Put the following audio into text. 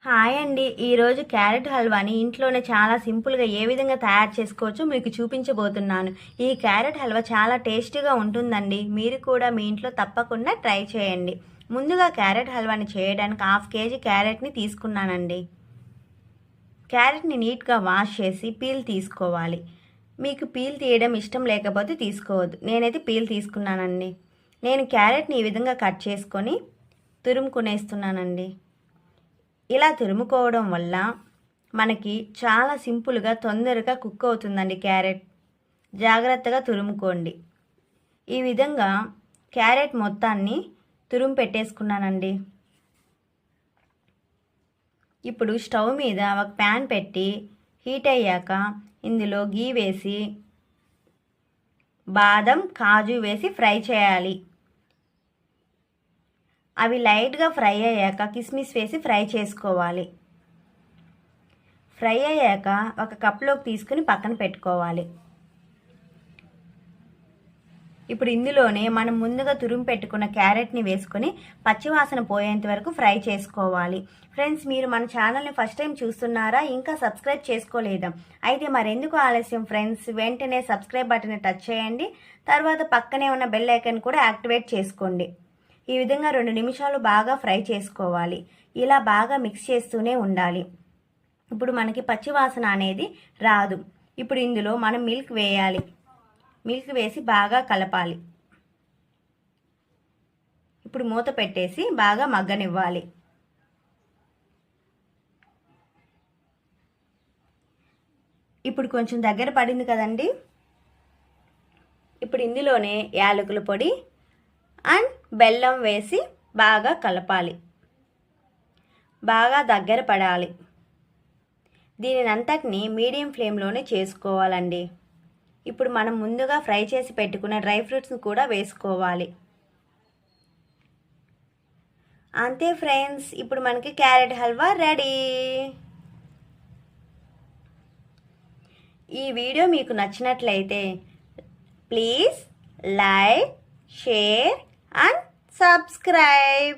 Hi అండి. ఈరోజు carrot హల్వాని ఇంట్లోనే చాలా సింపుల్గా ఏ విధంగా తయారు చేసుకోవచ్చో మీకు చూపించబోతున్నాను. ఈ క్యారెట్ హల్వా చాలా టేస్టీగా ఉంటుందండి. మీరు కూడా మీ ఇంట్లో తప్పకుండా ట్రై చేయండి. ముందుగా క్యారెట్ హల్వాని చేయడానికి 1/2 కేజీ క్యారెట్ని తీసుకున్నానండి. క్యారెట్ని నీట్గా వాష్ చేసి పీల్ తీసుకోవాలి. మీకు పీల్ తీయడం ఇష్టం లేకపోతే తీసుకోవద్దు. నేనైతే పీల్ తీసుకున్నానండి. నేను క్యారెట్ని ఈ విధంగా కట్ చేసుకొని తురుముకునేస్తున్నానండి. ఇలా తురుముకోవడం వల్ల మనకి చాలా సింపుల్గా తొందరగా కుక్ అవుతుందండి క్యారెట్. జాగ్రత్తగా తురుముకోండి. ఈ విధంగా క్యారెట్ మొత్తాన్ని తురుము పెట్టేసుకున్నానండి. ఇప్పుడు స్టవ్ మీద ఒక ప్యాన్ పెట్టి హీట్ అయ్యాక ఇందులో గీ వేసి బాదం కాజు వేసి ఫ్రై చేయాలి. అవి లైట్గా ఫ్రై అయ్యాక కిస్మిస్ వేసి ఫ్రై చేసుకోవాలి. ఫ్రై అయ్యాక ఒక కప్లోకి తీసుకుని పక్కన పెట్టుకోవాలి. ఇప్పుడు ఇందులోనే మనం ముందుగా తురుము పెట్టుకున్న క్యారెట్ని వేసుకొని పచ్చివాసన పోయేంత వరకు ఫ్రై చేసుకోవాలి. ఫ్రెండ్స్, మీరు మన ఛానల్ని ఫస్ట్ టైం చూస్తున్నారా? ఇంకా సబ్స్క్రైబ్ చేసుకోలేదా? అయితే మరెందుకు ఆలస్యం ఫ్రెండ్స్, వెంటనే సబ్స్క్రైబ్ బటన్ని టచ్ చేయండి. తర్వాత పక్కనే ఉన్న బెల్ ఐకాన్ కూడా యాక్టివేట్ చేసుకోండి. ఈ విధంగా 2 నిమిషాలు బాగా ఫ్రై చేసుకోవాలి. ఇలా బాగా మిక్స్ చేస్తూనే ఉండాలి. ఇప్పుడు మనకి పచ్చివాసన అనేది రాదు. ఇప్పుడు ఇందులో మనం మిల్క్ వేయాలి. మిల్క్ వేసి బాగా కలపాలి. ఇప్పుడు మూత పెట్టేసి బాగా మగ్గనివ్వాలి. ఇప్పుడు కొంచెం దగ్గర పడింది కదండి. ఇప్పుడు ఇందులోనే యాలకుల పొడి అండ్ బెల్లం వేసి బాగా కలపాలి. బాగా దగ్గర పడాలి. దీనినంతటిని మీడియం ఫ్లేమ్లోనే చేసుకోవాలండి. ఇప్పుడు మనం ముందుగా ఫ్రై చేసి పెట్టుకున్న డ్రై ఫ్రూట్స్ని కూడా వేసుకోవాలి. అంతే ఫ్రెండ్స్, ఇప్పుడు మనకి క్యారెట్ హల్వా రెడీ. ఈ వీడియో మీకు నచ్చినట్లయితే please like, share and subscribe.